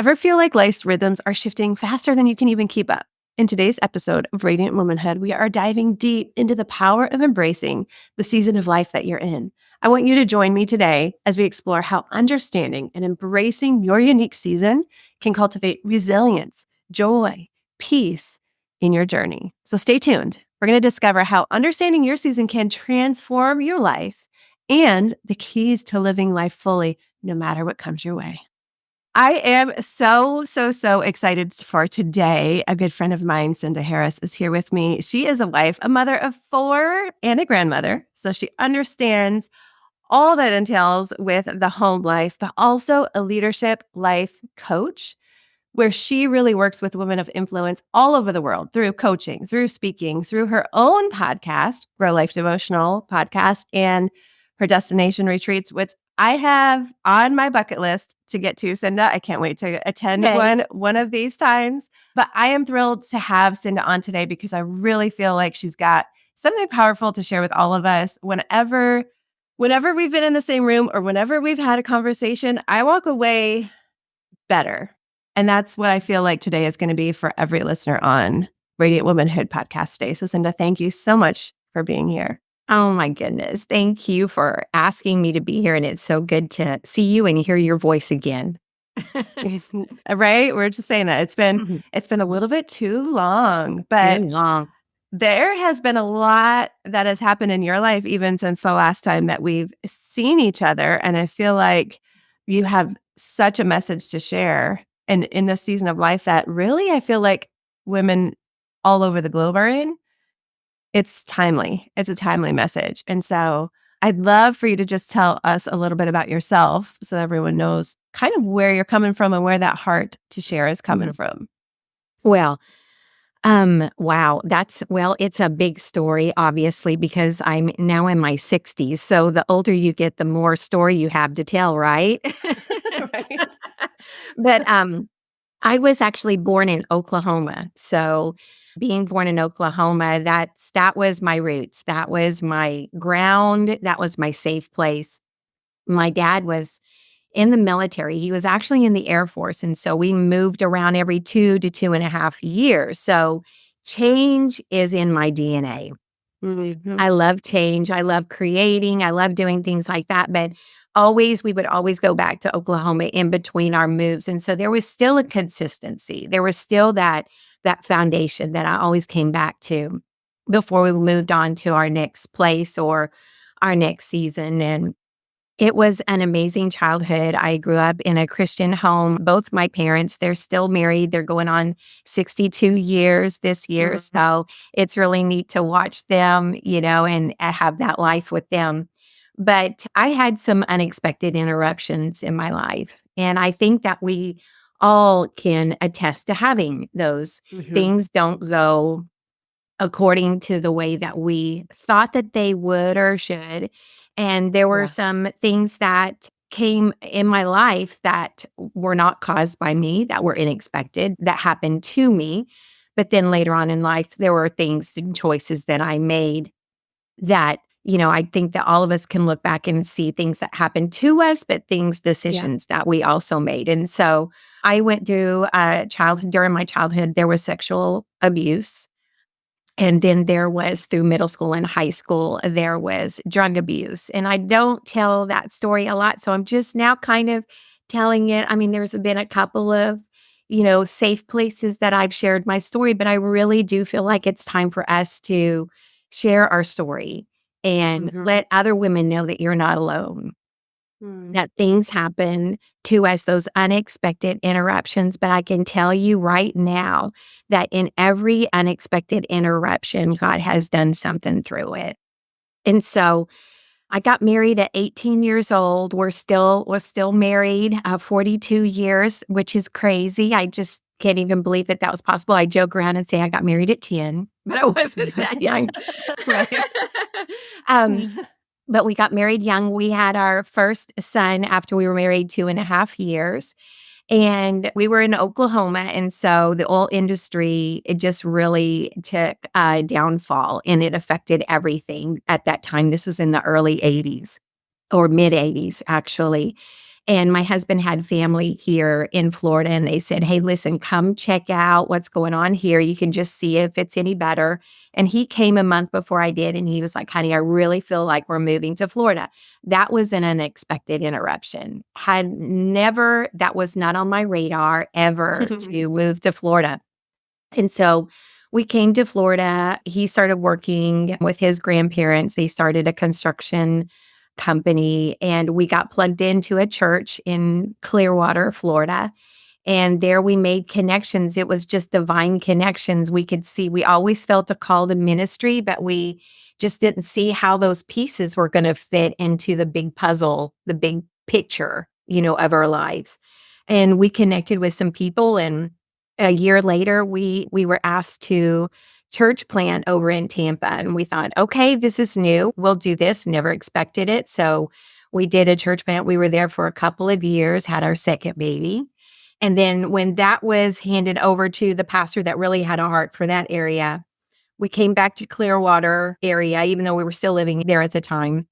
Ever feel like life's rhythms are shifting faster than you can even keep up? In today's episode of Radiant Womanhood, we are diving deep into the power of embracing the season of life that you're in. I want you to join me today as we explore how understanding and embracing your unique season can cultivate resilience, joy, peace in your journey. So stay tuned. We're going to discover how understanding your season can transform your life and the keys to living life fully, no matter what comes your way. I am so excited for today. A good friend of mine, Cynda Harris, is here with me. She is a wife, a mother of 4, and a grandmother. So she understands all that entails with the home life, but also a leadership life coach, where she really works with women of influence all over the world through coaching, through speaking, through her own podcast, Life Devotional podcast, and her destination retreats, which I have on my bucket list to get to, Cynda. I can't wait to attend one of these times. But I am thrilled to have Cynda on today because I really feel like she's got something powerful to share with all of us. Whenever we've been in the same room or whenever we've had a conversation, I walk away better. And that's what I feel like today is going to be for every listener on Radiant Womanhood podcast today. So Cynda, thank you so much for being here. Oh my goodness. Thank you for asking me to be here. And it's so good to see you and hear your voice again. Right? We're just saying that it's been a little bit too long, but there has been a lot that has happened in your life, even since the last time that we've seen each other. And I feel like you have such a message to share in this season of life that really, I feel like women all over the globe are in. It's timely. It's a timely message. And so I'd love for you to just tell us a little bit about yourself so that everyone knows kind of where you're coming from and where that heart to share is coming from. Well, wow. It's a big story, obviously, because I'm now in my 60s. So the older you get, the more story you have to tell, right? Right. But I was actually born in Oklahoma. So being born in Oklahoma, that was my roots. That was my ground. That was my safe place. My dad was in the military. He was actually in the Air Force. And so we moved around every 2 to 2.5 years. So change is in my DNA. Mm-hmm. I love change. I love creating. I love doing things like that. But we would always go back to Oklahoma in between our moves. And so there was still a consistency. There was still that foundation that I always came back to before we moved on to our next place or our next season. And it was an amazing childhood. I grew up in a Christian home. Both my parents, they're still married. They're going on 62 years this year. Mm-hmm. So it's really neat to watch them, and have that life with them. But I had some unexpected interruptions in my life. And I think that we all can attest to having those. Mm-hmm. Things don't go according to the way that we thought that they would or should. And there were some things that came in my life that were not caused by me, that were unexpected, that happened to me. But then later on in life, there were things and choices that I made that, I think that all of us can look back and see things that happened to us, but decisions that we also made. And so I went through during my childhood, there was sexual abuse. And then there was through middle school and high school, there was drug abuse. And I don't tell that story a lot. So I'm just now kind of telling it. I mean, there's been a couple of, safe places that I've shared my story, but I really do feel like it's time for us to share our story and let other women know that you're not alone. That things happen to us, those unexpected interruptions. But I can tell you right now that in every unexpected interruption, God has done something through it. And so I got married at 18 years old. We're still married 42 years, which is crazy. I just can't even believe that was possible. I joke around and say I got married at 10, but I wasn't that young. But we got married young. We had our first son after we were married 2.5 years. And we were in Oklahoma. And so the oil industry, it just really took a downfall and it affected everything at that time. This was in the early 80s or mid 80s, actually. And my husband had family here in Florida, and they said, "Hey, listen, come check out what's going on here. You can just see if it's any better." And he came a month before I did, and he was like, "Honey, I really feel like we're moving to Florida." That was an unexpected interruption. That was not on my radar ever to move to Florida. And so we came to Florida. He started working with his grandparents. They started a construction company, and we got plugged into a church in Clearwater, Florida. And there we made connections. It was just divine connections. We could see, we always felt a call to ministry, but we just didn't see how those pieces were going to fit into the big puzzle, the big picture, of our lives. And we connected with some people, and a year later we were asked to church plant over in Tampa, and we thought, okay, this is new. We'll do this. Never expected it. So we did a church plant. We were there for a couple of years, had our second baby. And then when that was handed over to the pastor that really had a heart for that area, we came back to Clearwater area, even though we were still living there at the time.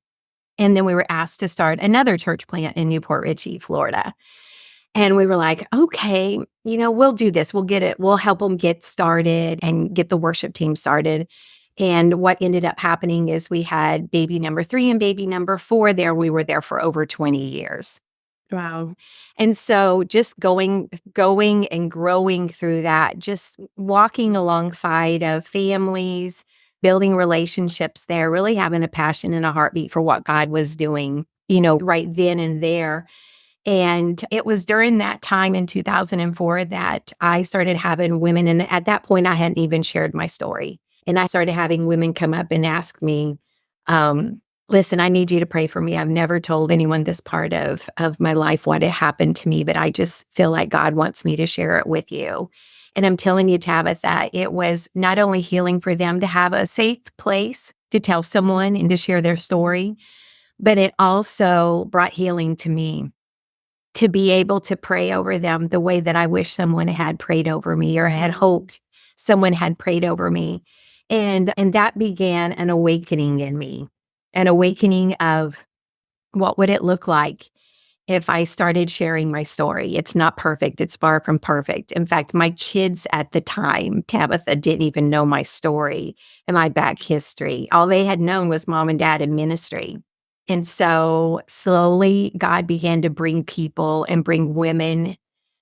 And then we were asked to start another church plant in Newport Richey, Florida. And we were like, okay, we'll do this. We'll get it. We'll help them get started and get the worship team started. And what ended up happening is we had baby number 3 and baby number 4 there. We were there for over 20 years. Wow. And so just going and growing through that, just walking alongside of families, building relationships there, really having a passion and a heartbeat for what God was doing, right then and there. And it was during that time in 2004 that I started having women, and at that point, I hadn't even shared my story. And I started having women come up and ask me, listen, I need you to pray for me. I've never told anyone this part of my life, what had happened to me, but I just feel like God wants me to share it with you. And I'm telling you, Tabitha, it was not only healing for them to have a safe place to tell someone and to share their story, but it also brought healing to me, to be able to pray over them the way that I wish someone had prayed over me or had hoped someone had prayed over me. And that began an awakening in me, an awakening of what would it look like if I started sharing my story. It's not perfect. It's far from perfect. In fact, my kids at the time, Tabitha, didn't even know my story and my back history. All they had known was mom and dad in ministry. And so slowly God began to bring people and bring women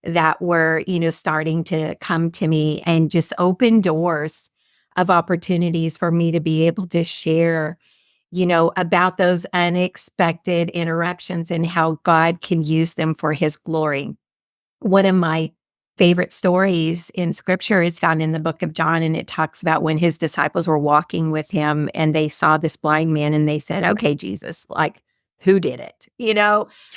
that were, starting to come to me and just open doors of opportunities for me to be able to share, about those unexpected interruptions and how God can use them for his glory. One of my favorite stories in scripture is found in the book of John, and it talks about when his disciples were walking with him and they saw this blind man and they said, okay, Jesus, like, who did it?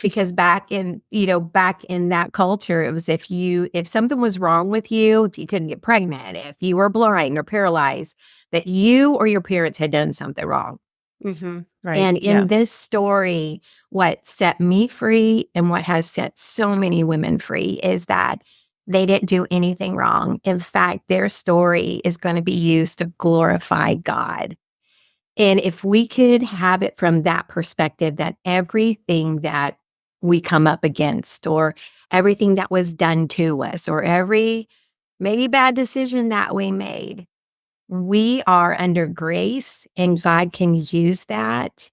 Because back in that culture, it was if something was wrong with you, if you couldn't get pregnant, if you were blind or paralyzed, that you or your parents had done something wrong. Right. And in this story, what set me free and what has set so many women free is that they didn't do anything wrong. In fact, their story is going to be used to glorify God. And if we could have it from that perspective, that everything that we come up against, or everything that was done to us, or every maybe bad decision that we made, we are under grace, and God can use that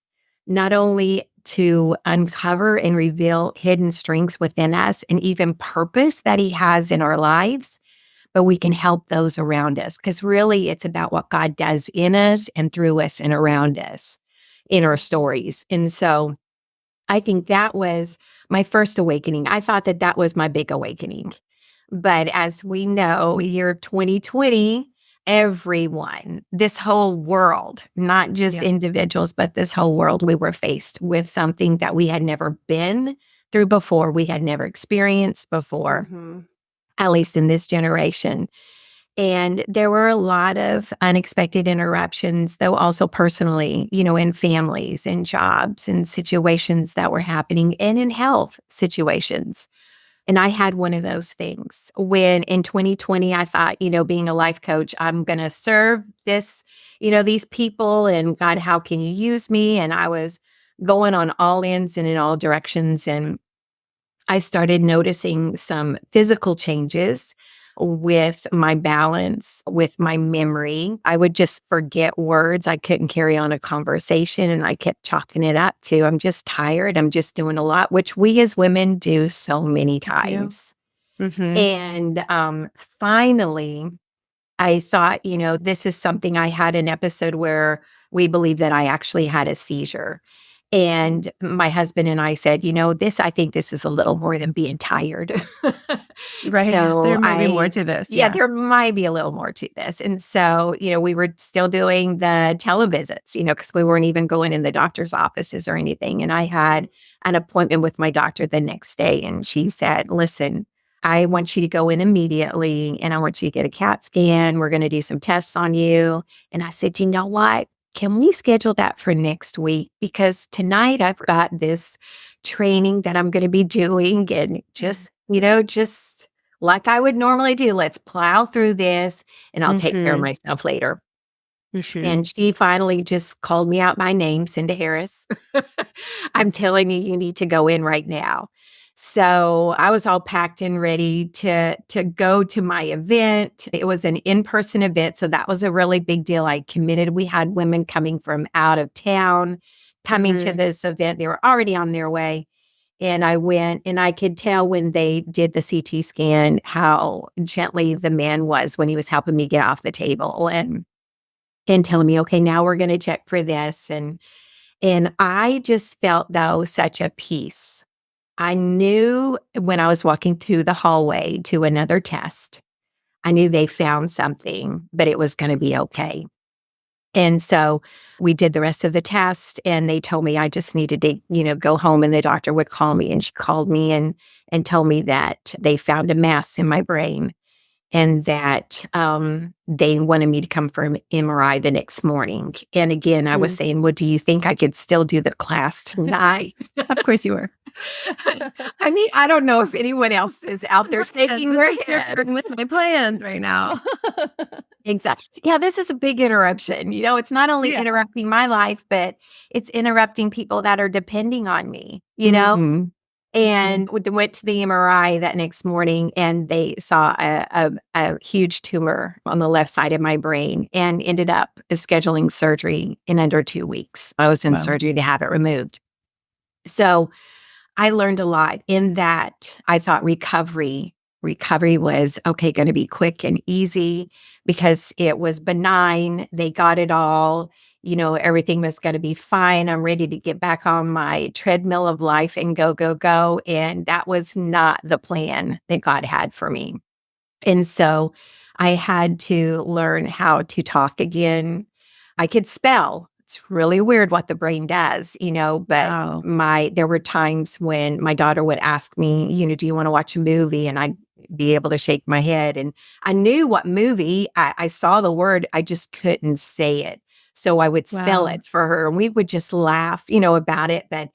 not only to uncover and reveal hidden strengths within us and even purpose that he has in our lives, but we can help those around us, because really it's about what God does in us and through us and around us in our stories. And so I think that was my first awakening. I thought that that was my big awakening. But as we know, year 2020, everyone, this whole world, not just individuals, but this whole world, we were faced with something that we had never been through before, we had never experienced before, at least in this generation. And there were a lot of unexpected interruptions, though also personally, in families and jobs and situations that were happening, and in health situations. And I had one of those things when in 2020, I thought, being a life coach, I'm going to serve these people, and God, how can you use me? And I was going on all ends and in all directions. And I started noticing some physical changes with my balance, with my memory. I would just forget words. I couldn't carry on a conversation, and I kept chalking it up to, I'm just tired. I'm just doing a lot, which we as women do so many We do. times. Mhm. And finally, I thought, this is something. I had an episode where we believed that I actually had a seizure. And my husband and I said, I think this is a little more than being tired. Right. So There might be more to this. yeah, Yeah. there might be a little more to this. And so, we were still doing the televisits, because we weren't even going in the doctor's offices or anything. And I had an appointment with my doctor the next day. And she said, listen, I want you to go in immediately and I want you to get a CAT scan. We're going to do some tests on you. And I said, you know what? Can we schedule that for next week? Because tonight I've got this training that I'm going to be doing, and just like I would normally do, let's plow through this and I'll take care of Mhm. myself later. Mhm. And she finally just called me out by name, Cynda Harris. I'm telling you, you need to go in right now. So I was all packed and ready to go to my event. It was an in-person event, so that was a really big deal. I committed. We had women coming from out of town coming to Mhm. this event. They were already on their way. And I went, and I could tell when they did the CT scan how gently the man was when he was helping me get off the table and telling me, okay, now we're going to check for this. And I just felt, though, such a peace. I knew when I was walking through the hallway to another test, I knew they found something, but it was going to be okay. And so we did the rest of the test, and they told me I just needed to, go home, and the doctor would call me. And she called me and told me that they found a mass in my brain, and that they wanted me to come for an MRI the next morning. And again, I was Mm. saying, well, do you think I could still do the class tonight? Of course you were. I mean, I don't know if anyone else is out there Yes, shaking this their is head. interfering with my plans right now. Exactly. Yeah, this is a big interruption. It's not only Yeah. interrupting my life, but it's interrupting people that are depending on me. Mhm. Mhm. And went to the MRI that next morning, and they saw a huge tumor on the left side of my brain, and ended up scheduling surgery in under 2 weeks. I was in Wow. surgery to have it removed. So I learned a lot in that. I thought recovery was okay, going to be quick and easy because it was benign. They got it all. Everything was going to be fine. I'm ready to get back on my treadmill of life and go, go, go. And that was not the plan that God had for me. And so I had to learn how to talk again. I could spell. It's really weird what the brain does, but Wow. there were times when my daughter would ask me, do you want to watch a movie? And I'd be able to shake my head. And I knew what movie. I saw the word, I just couldn't say it. So I would spell Wow. it for her, and we would just laugh, about it. But,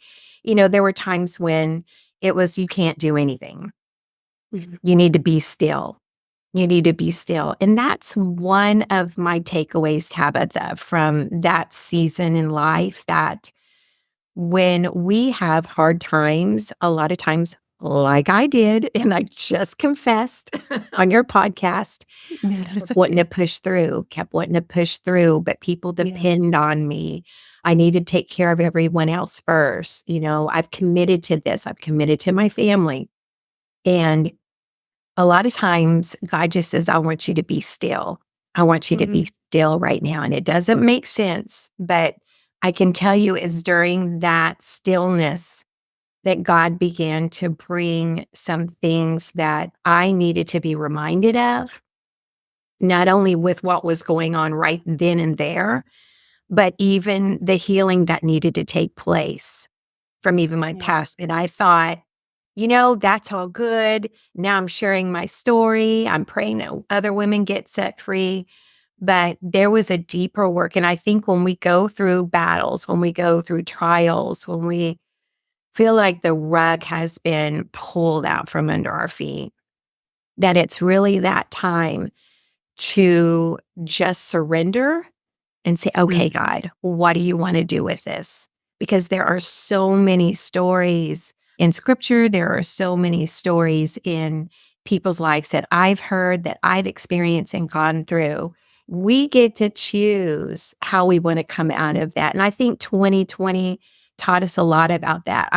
there were times when it was, you can't do anything. Mhm. You need to be still. You need to be still. And that's one of my takeaways, Tabitha, from that season in life, that when we have hard times, a lot of times, like I did, and I just confessed on your podcast, Yeah, that's kept wanting to okay. push through, but people Yeah. depend on me. I need to take care of everyone else first. I've committed to this. I've committed to my family. And a lot of times, God just says, I want you to be still. I want you to be Mhm. still right now. And it doesn't make sense, but I can tell you it's during that stillness that God began to bring some things that I needed to be reminded of, not only with what was going on right then and there, but even the healing that needed to take place from even my Yeah. past. And I thought, that's all good. Now I'm sharing my story. I'm praying that other women get set free. But there was a deeper work. And I think when we go through battles, when we go through trials, when we feel like the rug has been pulled out from under our feet, that it's really that time to just surrender and say, okay, Mhm. God, what do you want to do with this? Because there are so many stories In scripture, there are so many stories in people's lives that I've heard, that I've experienced and gone through. We get to choose how we want to come out of that. And I think 2020 taught us a lot about that.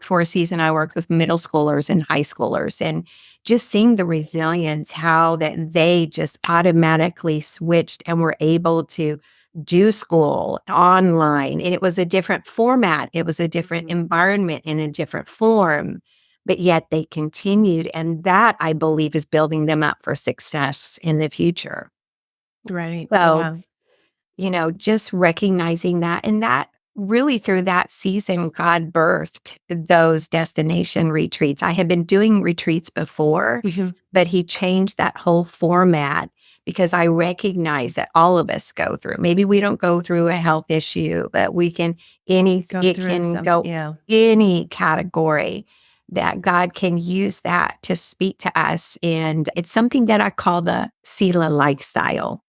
For a season, I worked with middle schoolers and high schoolers, and just seeing the resilience, how that they just automatically switched and were able to do school online. And it was a different format. It was a different environment in a different form, but yet they continued. And that, I believe, is building them up for success in the future. Right. So, Yeah. just recognizing that, and that really through that season, God birthed those destination retreats. I had been doing retreats before, Mhm. but He changed that whole format because I recognize that all of us go through. Maybe we don't go through a health issue, but Go it through can something. go Yeah. any category that God can use that to speak to us. And it's something that I call the selah lifestyle.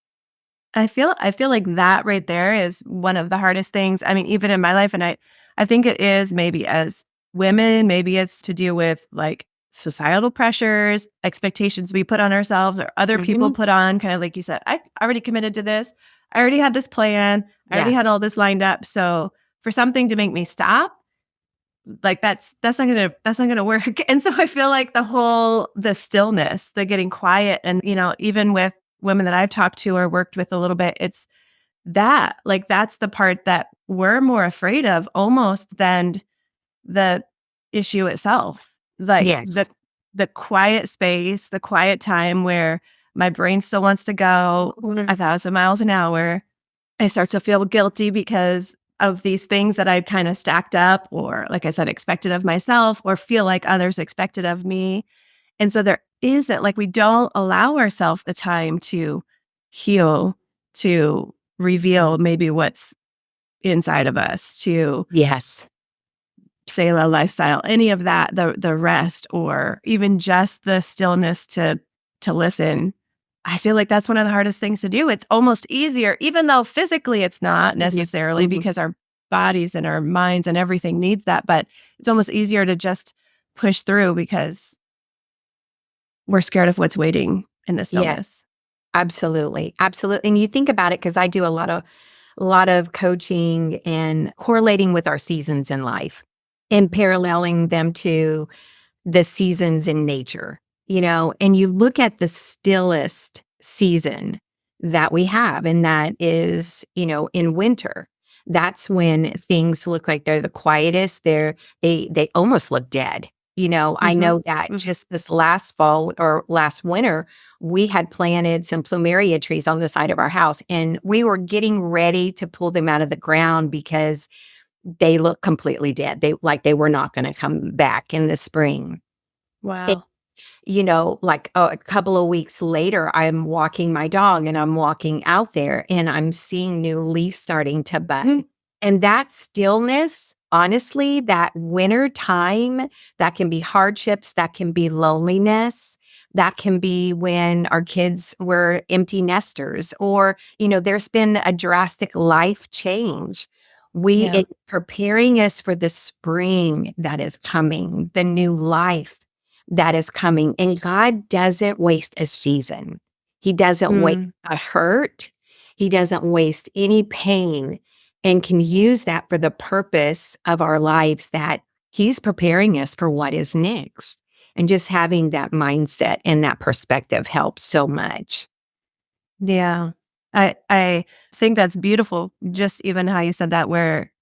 I feel like that right there is one of the hardest things. I mean, even in my life, and I think it is maybe as women, maybe it's to do with like societal pressures, expectations we put on ourselves or other people Mhm. put on, kind of like you said, I already committed to this. I already had this plan. I already Yes. had all this lined up. So for something to make me stop, like that's not gonna work. And so I feel like the stillness, the getting quiet, and even with women that I've talked to or worked with a little bit, it's that's the part that we're more afraid of almost than the issue itself. Like Yes. the quiet space, the quiet time where my brain still wants to go Mhm. 1,000 miles an hour. I start to feel guilty because of these things that I'd kind of stacked up, or like I said, expected of myself, or feel like others expected of me. And so there isn't, like, we don't allow ourselves the time to heal, to reveal maybe what's inside of us, to Yes. say a lifestyle, any of that, the rest, or even just the stillness to listen. I feel like that's one of the hardest things to do. It's almost easier, even though physically it's not Mhm. necessarily, Mhm. because our bodies and our minds and everything needs that, but it's almost easier to just push through because we're scared of what's waiting in the Yeah, stillness. absolutely. Absolutely. And you think about it because I do a lot of coaching and correlating with our seasons in life and paralleling them to the seasons in nature, and you look at the stillest season that we have, and that is, in winter. That's when things look like they're the quietest. They almost look dead. I Mhm. know that Mhm. just this last fall or last winter, we had planted some plumeria trees on the side of our house, and we were getting ready to pull them out of the ground because they look completely dead. They were not going to come back in the spring. Wow. Like a couple of weeks later, I'm walking my dog and I'm walking out there and I'm seeing new leaves starting to bud. And that stillness, honestly, that winter time, that can be hardships, that can be loneliness, that can be when our kids were empty nesters, or, there's been a drastic life change. Yeah. It's preparing us for the spring that is coming, the new life that is coming. And God doesn't waste a season. He doesn't waste Mm. a hurt. He doesn't waste any pain, and can use that for the purpose of our lives, that He's preparing us for what is next. And just having that mindset and that perspective helps so much. Yeah. I think that's beautiful, just even how you said that, where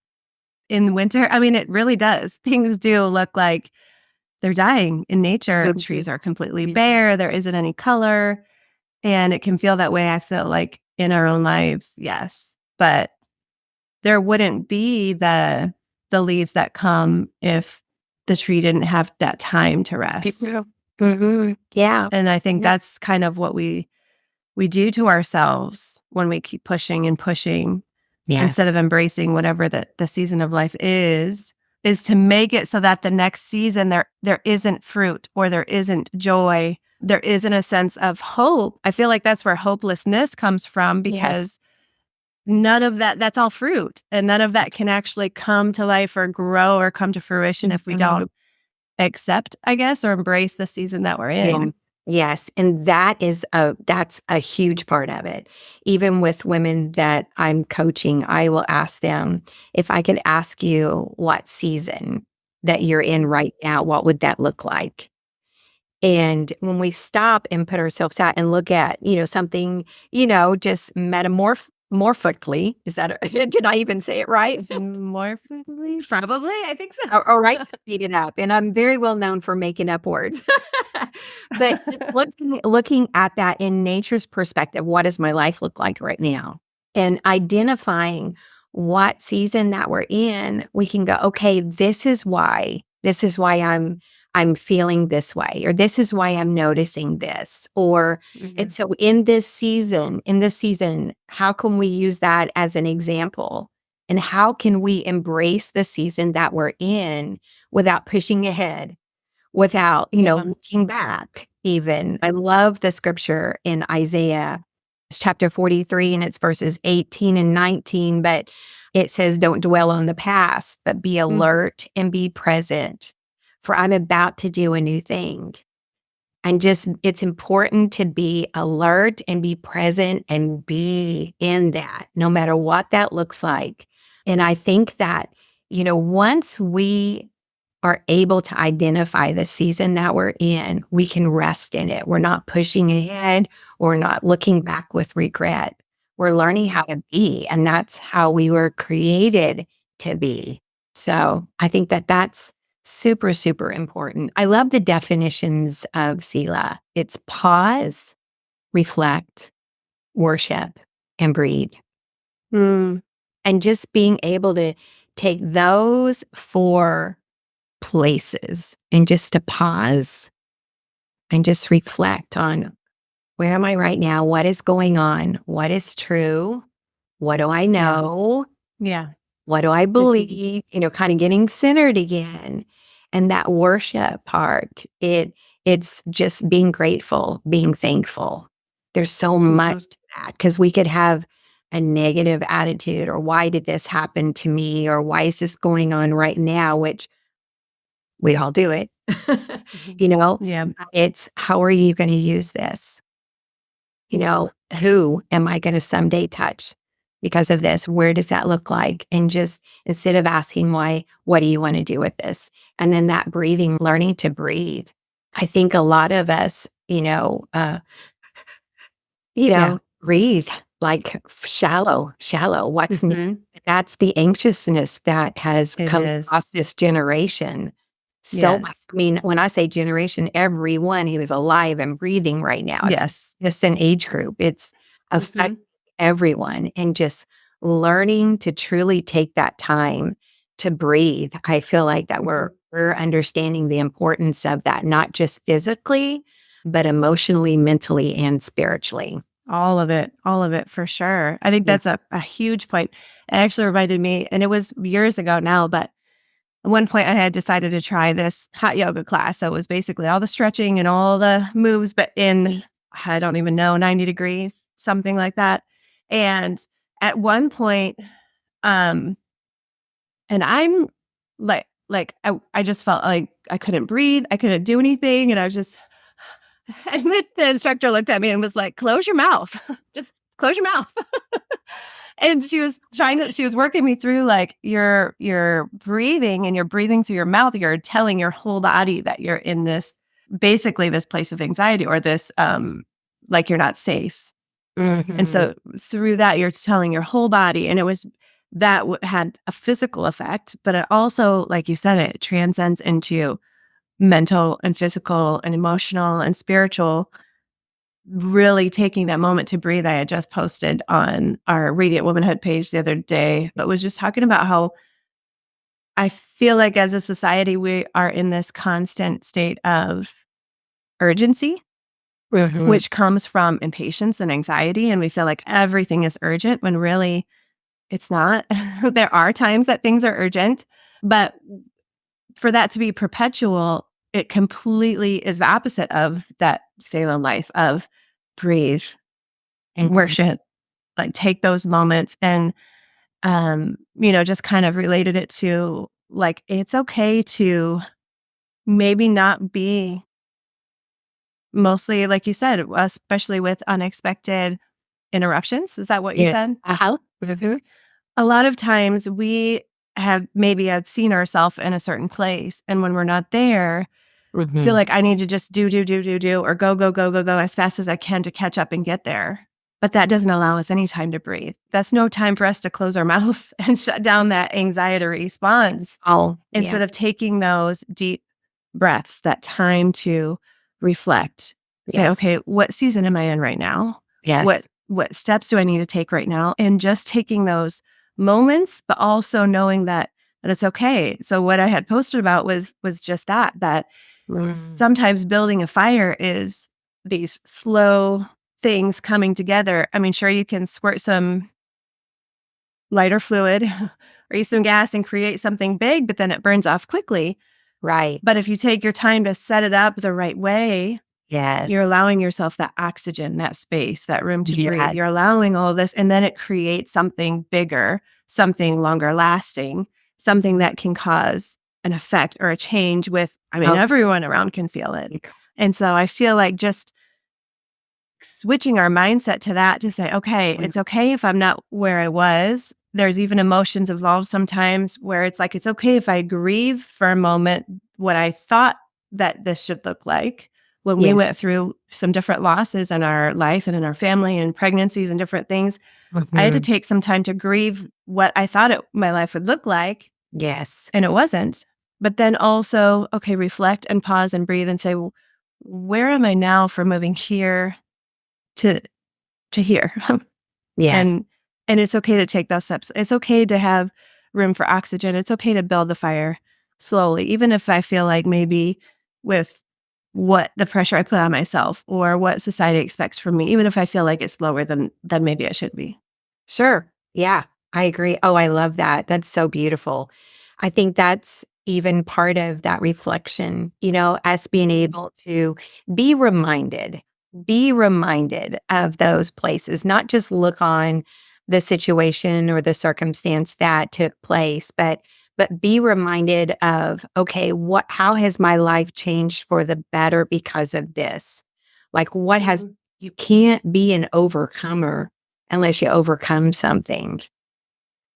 in winter, I mean, it really does. Things do look like they're dying in nature. Mhm. Trees are completely bare. There isn't any color. And it can feel that way, I feel like, in our own lives. Yes. But there wouldn't be the leaves that come if the tree didn't have that time to rest. Yeah. Mhm. Yeah. And I think Yeah. that's kind of what we do to ourselves when we keep pushing and pushing, Yes. instead of embracing whatever the season of life is to make it so that the next season there isn't fruit, or there isn't joy, there isn't a sense of hope. I feel like that's where hopelessness comes from, Yes. because none of that's all fruit, and none of that can actually come to life or grow or come to fruition if we Mhm. don't accept, I guess, or embrace the season that we're Yeah. in. Yes, and that's a huge part of it. Even with women that I'm coaching, I will ask them, "If I could ask you what season that you're in right now, what would that look like?" And when we stop and put ourselves out and look at, something, just morphically, is that did I even say it right? More fruitfully? Probably, I think so. All right, speed it up, and I'm very well known for making up words. But just looking at that in nature's perspective, what does my life look like right now? And identifying what season that we're in, we can go, okay, this is why I'm feeling this way, or this is why I'm noticing this. Or and Mhm. so in this season, how can we use that as an example? And how can we embrace the season that we're in without pushing ahead, without, Yeah. looking back even? I love the scripture in Isaiah, it's chapter 43, and it's verses 18 and 19, but it says, "Don't dwell on the past, but be Mm. alert and be present, for I'm about to do a new thing." And just, it's important to be alert and be present and be in that, no matter what that looks like. And I think that, once we are able to identify the season that we're in, we can rest in it. We're not pushing ahead. We're not looking back with regret. We're learning how to be, and that's how we were created to be. So I think that that's super, super important. I love the definitions of selah. It's pause, reflect, worship, and breathe. Mm. And just being able to take those four places and just to pause and just reflect on, where am I right now? What is going on? What is true? What do I Yeah. know? Yeah. What do I Mhm. believe? Kind of getting centered again. And that worship part, it's just being grateful, being thankful. There's so Mhm. much to that, because we could have a negative attitude, or why did this happen to me? Or why is this going on right now? Which we all do it. Mhm. you know, Yeah. it's, how are you going to use this? Who am I going to someday touch because of this? Where does that look like? And just, instead of asking why, what do you want to do with this? And then that breathing, learning to breathe. I think a lot of us, Yeah. breathe like shallow, shallow. What's new? Mhm. That's the anxiousness that has It come is. across this generation. So much. Yes. I mean, when I say generation, everyone who is alive and breathing right now, it's Yes. just an age group. It's affecting Mhm. everyone, and just learning to truly take that time to breathe. I feel like that we're Mhm. we're understanding the importance of that, not just physically, but emotionally, mentally, and spiritually. All of it for sure. I think Yeah. that's a huge point. It actually reminded me, and it was years ago now, but at one point I had decided to try this hot yoga class. So it was basically all the stretching and all the moves, but in, I don't even know, 90 degrees, something like that. And at one point, um, and I'm I just felt like I couldn't breathe. I couldn't do anything. And I was just, and the instructor looked at me and was like, close your mouth. Just close your mouth. And she was working me through like you're breathing and you're breathing through your mouth. You're telling your whole body that you're in this, basically this place of anxiety, or this, like you're not safe. And Mhm. so through that, you're telling your whole body. And it was that had a physical effect, but it also, like you said, it transcends into mental and physical and emotional and spiritual. Really taking that moment to breathe. I had just posted on our Radiant Womanhood page the other day, but was just talking about how I feel like as a society, we are in this constant state of urgency, Mhm. which comes from impatience and anxiety. And we feel like everything is urgent when really it's not. There are times that things are urgent, but for that to be perpetual, it completely is the opposite of that Salem life of breathe, Mhm. worship, like take those moments and, just kind of related it to like, it's okay to maybe not be mostly, like you said, especially with unexpected interruptions. Is that what you Yeah. said? Uh-huh. Mhm. A lot of times we have maybe had seen ourselves in a certain place. And when we're not there, feel Mhm. like I need to just do, or go, go, go, go, go as fast as I can to catch up and get there. But that doesn't allow us any time to breathe. That's no time for us to close our mouth and shut down that anxiety response Oh, yeah. instead of taking those deep breaths, that time to reflect. Say, Yes. okay, what season am I in right now? Yes. What steps do I need to take right now? And just taking those moments, but also knowing that it's okay. So what I had posted about was just that Mm. sometimes building a fire is these slow things coming together. I mean, sure, you can squirt some lighter fluid or use some gas and create something big, but then it burns off quickly. Right. But if you take your time to set it up the right way, you're Yes. allowing yourself that oxygen, that space, that room to breathe. Yeah. You're allowing all of this, and then it creates something bigger, something longer lasting, something that can cause an effect or a change Oh, everyone around can feel it. yes. And so I feel like just switching our mindset to that to say, okay, Mm. it's okay if I'm not where I was. There's even emotions involved sometimes where it's like, it's okay if I grieve for a moment what I thought that this should look like. When we Yeah. went through some different losses in our life and in our family and pregnancies and different things, I had to Mhm. take some time to grieve what I thought my life would look like, Yes. and it wasn't. But then also, okay, reflect and pause and breathe and say, "Well, where am I now for moving here to here?" Yes. And it's okay to take those steps. It's okay to have room for oxygen. It's okay to build the fire slowly, even if I feel like maybe with what the pressure I put on myself or what society expects from me, even if I feel like it's lower than maybe it should be. Sure. Yeah, I agree. Oh, I love that. That's so beautiful. I think that's even part of that reflection, us being able to be reminded, be reminded of those places, not just look on the situation or the circumstance that took place, but be reminded of, okay, how has my life changed for the better because of this? Like Mhm. you can't be an overcomer unless you overcome something.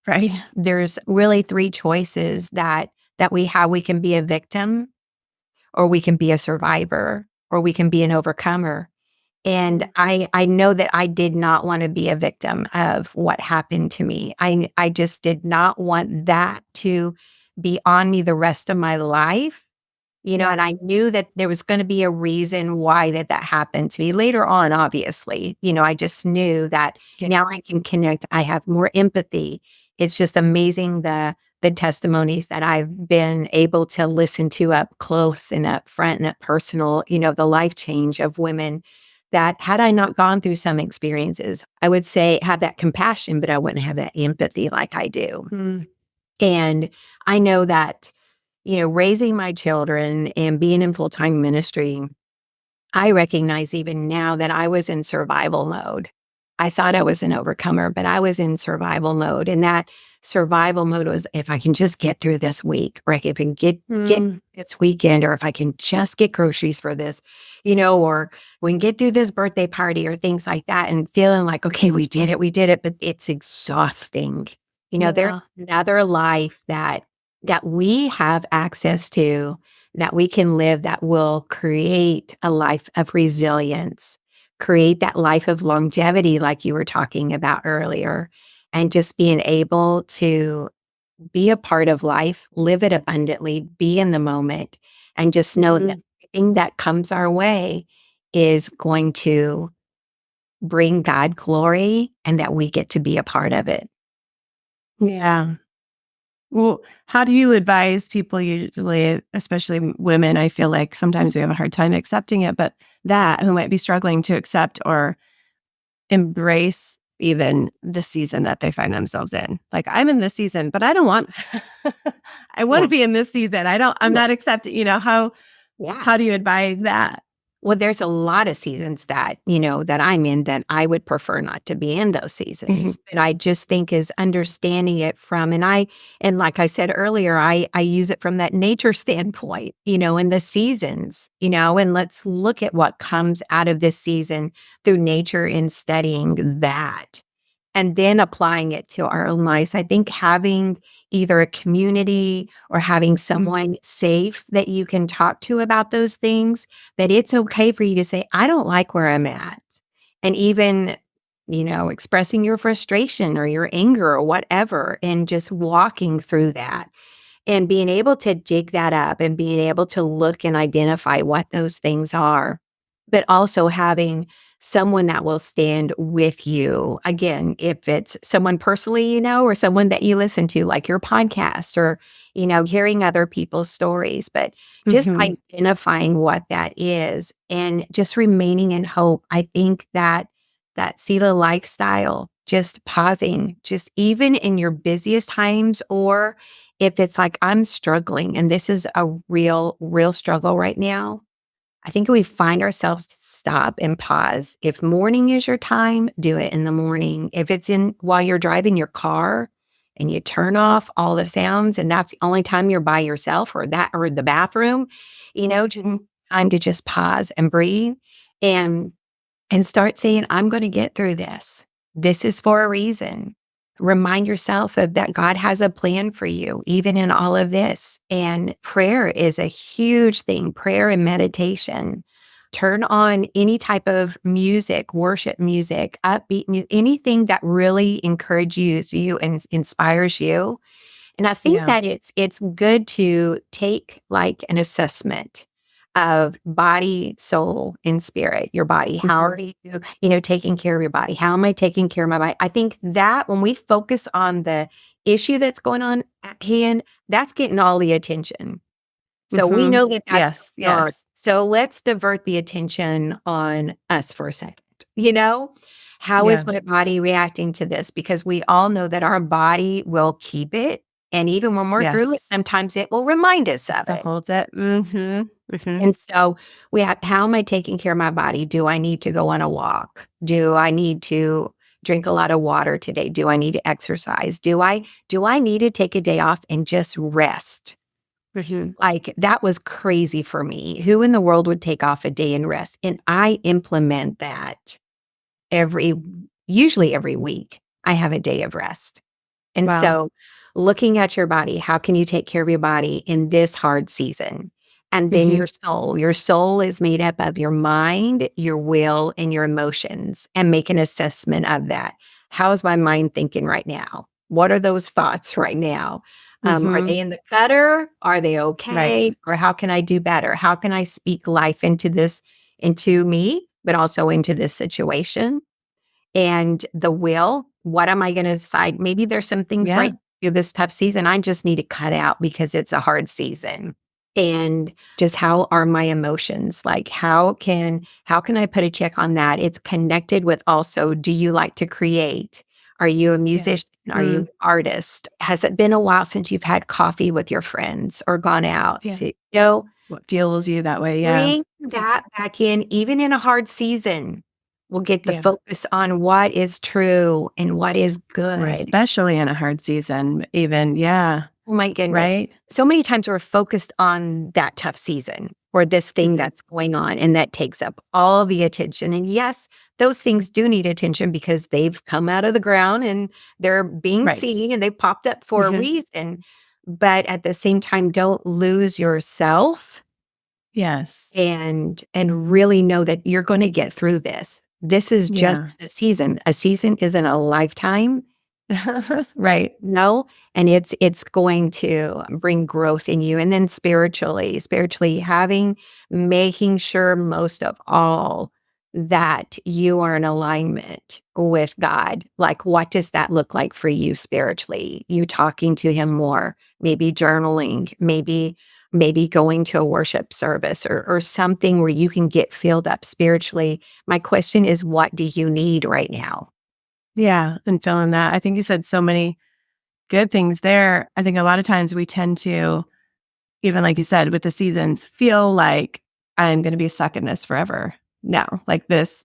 Right. There's really 3 choices that we have. We can be a victim, or we can be a survivor, or we can be an overcomer. And Mhm. I know that I did not want to be a victim of what happened to me. I just did not want that to be on me the rest of my life. Yeah. And I knew that there was gonna be a reason why that happened to me later on, obviously. I just knew that Yeah. now I can connect. I have more empathy. It's just amazing the testimonies that I've been able to listen to up close and up front and up personal, the life change of women that had I not gone through some experiences, I would say have that compassion, but I wouldn't have that empathy like I do. Mm. And I know that, raising my children and being in full time ministry, I recognize even now that I was in survival mode. I thought I was an overcomer, but I was in survival mode. And that survival mode was if I can just get through this week, or if I can get Mm. this weekend, or if I can just get groceries for this, or we can get through this birthday party or things like that, and feeling like, okay, we did it, but it's exhausting. There's Yeah. another life that we have access to, that we can live, that will create a life of resilience, create that life of longevity, like you were talking about earlier, and just being able to be a part of life, live it abundantly, be in the moment, and just know that Mhm. everything that comes our way is going to bring God glory, and that we get to be a part of it. Yeah. Well, how do you advise people usually, especially women? I feel like sometimes we have a hard time accepting it, but that who might be struggling to accept or embrace even the season that they find themselves in. Like, I'm in this season, but I don't want I want Yeah. to be in this season. I'm Yeah. not accepting, Yeah. how do you advise that? Well, there's a lot of seasons that, that I'm in that I would prefer not to be in those Mhm. seasons. But I just think is understanding it from, and like I said earlier, I use it from that nature standpoint, in the seasons, and let's look at what comes out of this season through nature in studying that and then applying it to our own lives. I think having either a community or having Mm. someone safe that you can talk to about those things, that it's okay for you to say, I don't like where I'm at. And even, expressing your frustration or your anger or whatever, and just walking through that and being able to dig that up and being able to look and identify what those things are, but also having someone that will stand with you. Again, if it's someone personally, or someone that you listen to, like your podcast or, hearing other people's stories, but just Mhm. identifying what that is and just remaining in hope. I think that selah lifestyle, just pausing, just even in your busiest times, or if it's like, I'm struggling and this is a real struggle right now, I think we find ourselves to stop and pause. If morning is your time, do it in the morning. If it's in while you're driving your car and you turn off all the sounds and that's the only time you're by yourself or the bathroom, just time to just pause and breathe and start saying, I'm going to get through this. This is for a reason. Remind yourself of that God has a plan for you, even in all of this. And prayer is a huge thing, prayer and meditation. Turn on any type of music, worship music, upbeat music, anything that really encourages you and inspires you. And I think Yeah. that it's good to take like an assessment of body, soul, and spirit, your body. How Mhm. are you, taking care of your body? How am I taking care of my body? I think that when we focus on the issue that's going on at hand, that's getting all the attention. So we Mhm. know that that's Yes, going on. yes. So let's divert the attention on us for a second. You know, how is Yeah. my body reacting to this? Because we all know that our body will keep it. And even when we're through it, Yes. sometimes it will remind us of To it. hold it. Mhm. Mhm. And so we have, how am I taking care of my body? Do I need to go on a walk? Do I need to drink a lot of water today? Do I need to exercise? Do I need to take a day off and just rest? Mhm. Like, that was crazy for me. Who in the world would take off a day and rest? And I implement that every usually every week. I have a day of rest. And Wow. so, looking at your body, how can you take care of your body in this hard season? And then Mhm. your soul. Your soul is made up of your mind, your will, and your emotions, and make an assessment of that. How is my mind thinking right now? What are those thoughts right now? Are Mhm. they in the gutter? Are they Right. okay? Or how can I do better? How can I speak life into into me, but also into this situation? And the will, what am I gonna decide? Maybe there's some things Yeah. right through this tough season I just need to cut out because it's a hard season. And just how are my emotions? Like, how can I put a check on that? It's connected with also, do you like to create? Are you a Yeah. musician? Are you Mm. an artist? Has it been a while since you've had coffee with your friends or gone out Yeah. to, What fuels you that way, yeah. bring that back in, even in a hard season. We'll get the Yeah. focus on what is true and what is Or good. especially in a hard season even, yeah, Oh my goodness. right? So many times we're focused on that tough season or this thing Mhm. that's going on, and that takes up all the attention. And yes, those things do need attention because they've come out of the ground and they're being Right. seen and they popped up for a Mhm. reason. But at the same time, don't lose yourself Yes. and really know that you're gonna get through this. This is just Yeah. a season. A season isn't a lifetime, Right. no, and it's going to bring growth in you. And then spiritually having making sure most of all that you are in alignment with God. Like, what does that look like for you spiritually? You talking to him more, maybe journaling, maybe going to a worship service or something where you can get filled up spiritually. My question is, what do you need right now? Yeah, and feeling that. I think you said so many good things there. I think a lot of times we tend to, even like you said, with the seasons, feel like I'm going to be stuck in this forever now. Like this,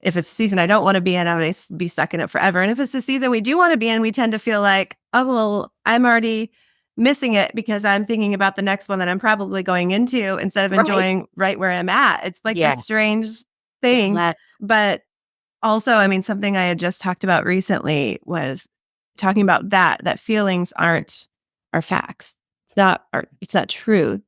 if it's a season I don't want to be in, I'm going to be stuck in it forever. And if it's a season we do want to be in, we tend to feel like, oh, well, I'm already missing it because I'm thinking about the next one that I'm probably going into instead of Right. enjoying right where I'm at. It's like Yeah. this strange thing. Let But also, I mean, something I had just talked about recently was talking about that feelings are facts. It's not true.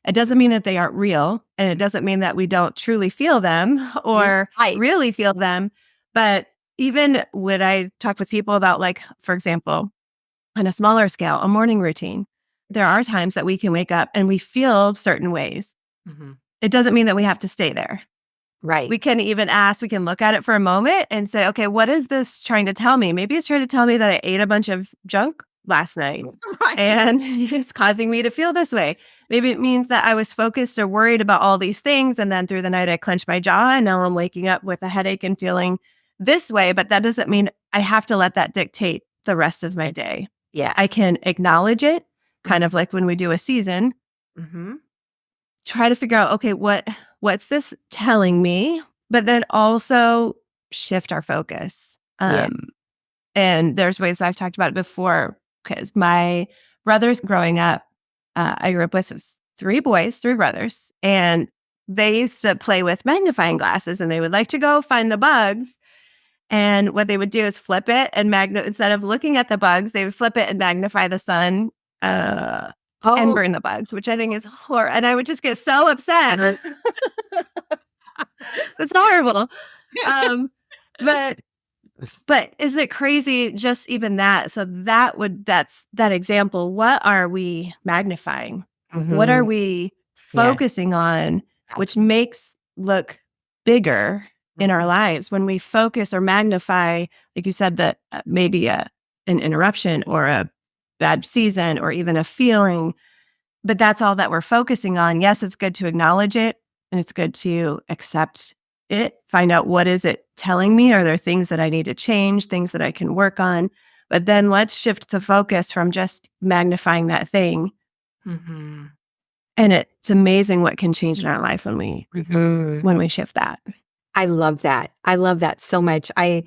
It doesn't mean that they aren't real, and it doesn't mean that we don't truly feel them or right. really feel them. But even when I talk with people about, like, for example, on a smaller scale, a morning routine, there are times that we can wake up and we feel certain ways. Mhm. It doesn't mean that we have to stay there. Right. We can even ask, we can look at it for a moment and say, okay, what is this trying to tell me? Maybe it's trying to tell me that I ate a bunch of junk last night Right. and it's causing me to feel this way. Maybe it means that I was focused or worried about all these things. And then through the night, I clenched my jaw and now I'm waking up with a headache and feeling this way. But that doesn't mean I have to let that dictate the rest of my day. Yeah. I can acknowledge it, kind of like when we do a season, Mhm. try to figure out, okay, what's this telling me? But then also shift our focus. Yeah. And there's ways I've talked about it before because my brothers growing up, I grew up with three boys, three brothers, and they used to play with magnifying glasses and they would like to go find the bugs. And what they would do is flip it and instead of looking at the bugs, they would flip it and magnify the sun. And Oh. burn the bugs, which I think is horrible. And I would just get so upset. It's horrible. Um, but isn't it crazy just even that? So that's that example. What are we magnifying? What are Mhm. we Yeah. focusing on, which makes look bigger in our Mhm. lives when we focus or magnify, like you said, that maybe an interruption or a bad season or even a feeling, but that's all that we're focusing on. Yes, it's good to acknowledge it and it's good to accept it, find out what is it telling me? Are there things that I need to change, things that I can work on? But then let's shift the focus from just magnifying that thing. Mhm. And it's amazing what can change in our life Mhm. when we shift that. I love that. I love that so much. I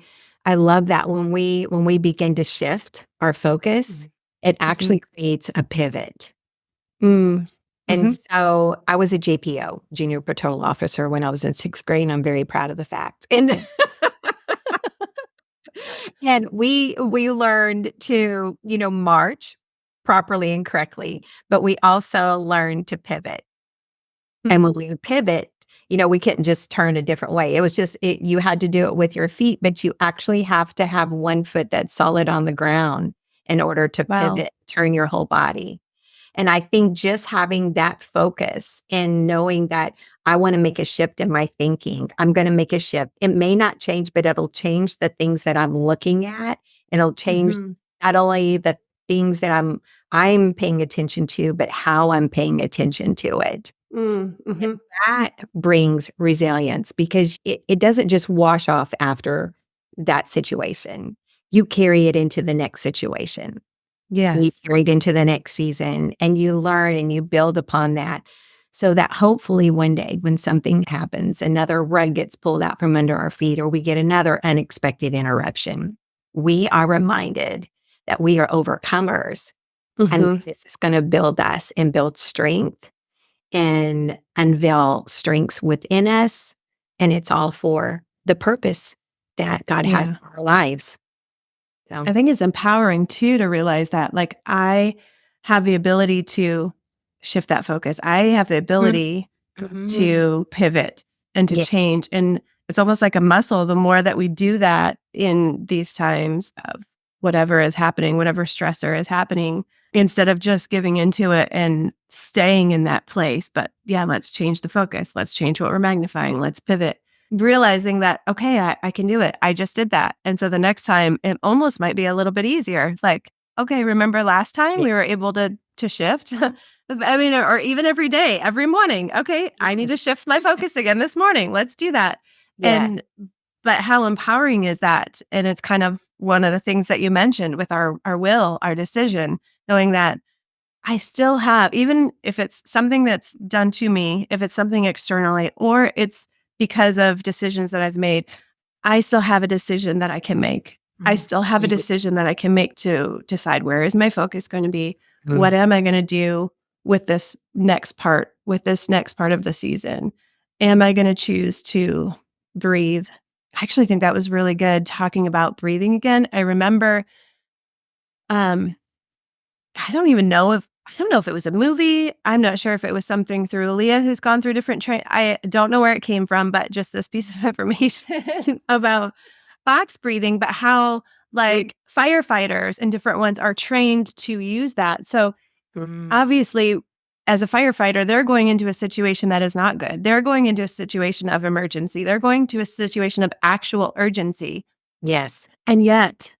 love that when we begin to shift our focus, it Mm-hmm. actually creates a pivot. Mm. And Mm-hmm. so I was a JPO, junior patrol officer, when I was in 6th grade, and I'm very proud of the fact. And and we learned to, march properly and correctly, but we also learned to pivot. And when we would pivot, we couldn't just turn a different way. It was just you had to do it with your feet, but you actually have to have one foot that's solid on the ground in order to Wow. pivot, turn your whole body. And I think just having that focus and knowing that I want to make a shift in my thinking, I'm going to make a shift. It may not change, but it'll change the things that I'm looking at. And it'll change Mm-hmm. not only the things that I'm paying attention to, but how I'm paying attention to it. And Mm-hmm. that brings resilience because it doesn't just wash off after that situation. You carry it into the next situation. And you Yes. carry it into the next season and you learn and you build upon that so that hopefully one day when something happens, another rug gets pulled out from under our feet or we get another unexpected interruption, we are reminded that we are overcomers and Mm-hmm. this is going to build us and build strength and unveil strengths within us. And it's all for the purpose that God has Yeah. for our lives. So, I think it's empowering too to realize that, like, I have the ability to shift that focus. I have the ability mhm. to pivot and to Yeah. change. And it's almost like a muscle. The more that we do that in these times of whatever is happening, whatever stressor is happening, instead of just giving into it and staying in that place. But yeah, let's change the focus. Let's change what we're magnifying. Let's pivot. Realizing that, okay, I can do it. I just did that. And so the next time it almost might be a little bit easier. Like, okay, remember last time we were able to shift? I mean, or even every day, every morning. Okay, I need Yes. to shift my focus again this morning. Let's do that. Yes. And but how empowering is that? And it's kind of one of the things that you mentioned with our will, our decision, knowing that I still have, even if it's something that's done to me, if it's something externally, or it's because of decisions that I've made, I still have a decision that I can make. I Mm. still have a Ye decision that I can make to decide where is my focus going to be? mm, What am I going to do with this next part of the season? Am I going to choose to breathe? I actually think that was really good talking about breathing again. I remember um I don't know if it was a movie. I'm not sure if it was something through Leah who's gone through different I don't know where it came from, but just this piece of information about box breathing, but how mm, like firefighters and different ones are trained to use that. So mm. obviously, as a firefighter, they're going into a situation that is not good. They're going into a situation of emergency. They're going to a situation of actual urgency. Yes. And yet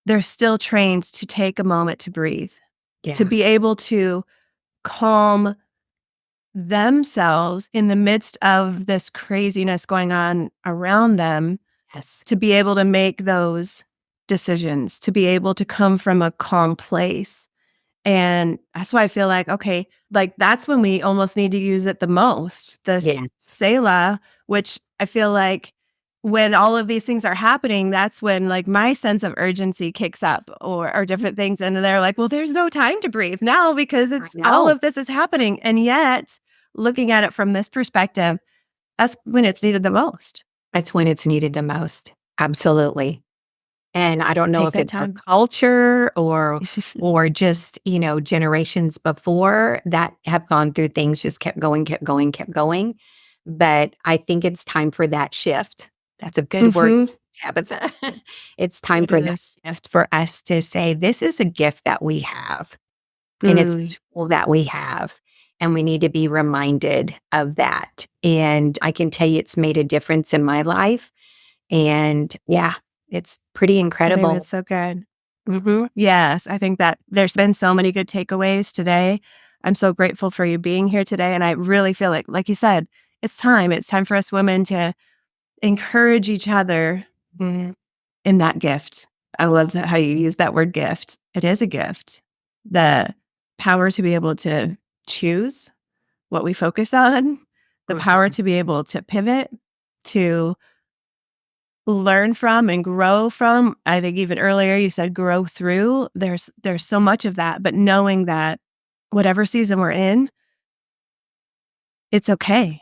they're still trained to take a moment to breathe, to Yeah. be able to calm themselves in the midst of this craziness going on around them, Yes. to be able to make those decisions, to be able to come from a calm place. And that's why I feel like, okay, like that's when we almost need to use it the most. This Yeah. selah, which I feel like when all of these things are happening, that's when like my sense of urgency kicks up or different things. And they're like, well, there's no time to breathe now because I it's all know. of this is happening. And yet, looking at it from this perspective, that's when it's needed the most. That's when it's needed the most. Absolutely. And I don't know Take if that it's our time. culture or just, generations before that have gone through things, just kept going, kept going, kept going. But I think it's time for that shift. That's a good word, Hmm. Tabitha. It's time It for that is. shift for us to say, this is a gift that we have, and it's Mm. a tool that we have. And we need to be reminded of that. And I can tell you it's made a difference in my life. And yeah, it's pretty I think incredible. that's so good. Yes, I think that there's been so many good takeaways today. I'm so grateful for you being here today. And I really feel like you said, it's time. It's time for us women to encourage each other Mhm. in that gift. I love how you use that word gift. It is a gift. The power to be able to choose what we focus on, the power Mhm. to be able to pivot, to learn from and grow from. I think even earlier you said grow through. There's so much of that, but knowing that whatever season we're in, it's okay.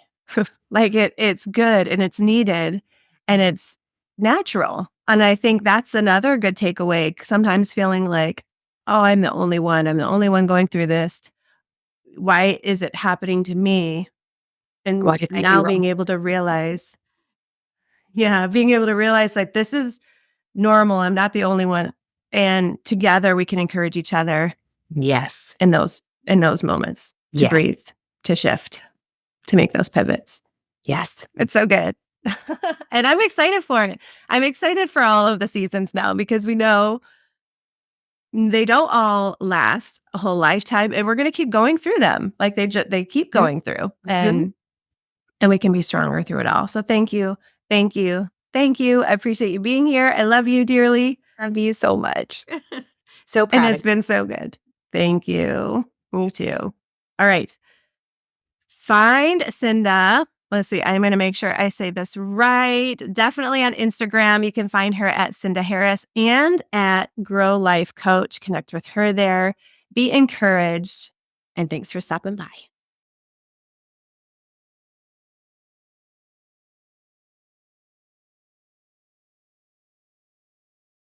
Like it's good and it's needed and it's natural. And I think that's another good takeaway. Sometimes feeling like, oh, I'm the only one. I'm the only one going through this. Why is it happening to me? And What did I do now wrong? being able to realize, yeah, being able to realize like this is normal. I'm not the only one. And together we can encourage each other Yes. in those moments to Yes. breathe, to shift, to make those pivots. Yes. It's so good. And I'm excited for it. I'm excited for all of the seasons now because we know they don't all last a whole lifetime and we're going to keep going through them. Like they keep Mhm. going through Mhm. and we can be stronger through it all. So thank you. Thank you. Thank you. I appreciate you being here. I love you dearly. Love you so much. So And proud it's of you. been so good. Thank you. Me too. All right. Find Cynda. Let's see. I'm going to make sure I say this right. Definitely on Instagram. You can find her at Cynda Harris and at Grow Life Coach. Connect with her there. Be encouraged. And thanks for stopping by.